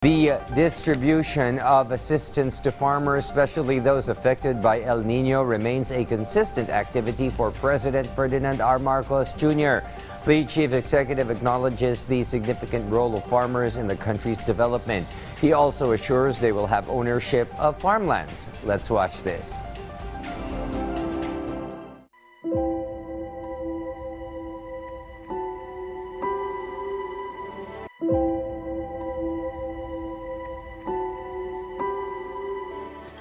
The distribution of assistance to farmers, especially those affected by El Nino, remains a consistent activity for President Ferdinand R. Marcos Jr. The chief executive acknowledges the significant role of farmers in the country's development. He also assures they will have ownership of farmlands. Let's watch this.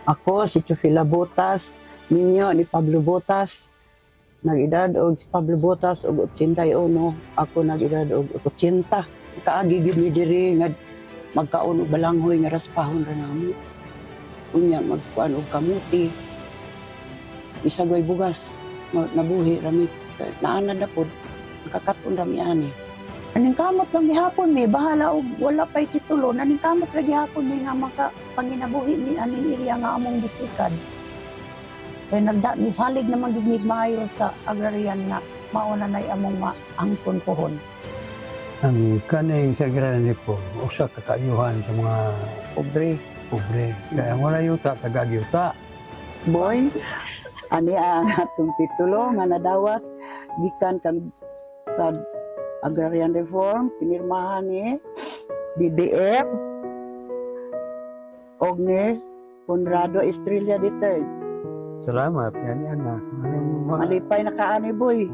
Ako, si Chufila Botas, ninyo ni Pablo Botas. Nag-edad og si Pablo Botas og 81. Ako nag-edad og 80. Kaagigid mi diri nga magkaon og balanghoy nga raspahon ra namo. Unya magkuan og kamuti. Isagway bugas nabuhi rami. Naanad na pod. Nakakaton rami ani. Aning kamot lang gihapon mi bahala og wala pay titulo. Aning kamot lang gihapon mi nga panginabuhi ni aning iriya nga among gitikad. Kaya ni salig naman gid maayo sa agrarian na mauna nay among maangkon pohon. Ang kaning sa agrarian ko usa ka kaayuhan sa mga Pobre. Kaya wala yuta tagagyuta. Boy, ani ang atong titulo nga nadawat gikan kang sa agrarian reform pinirmahan ni BBF og ni Conrado Estrella III. Salamat yan na. Malipay na kaani boy.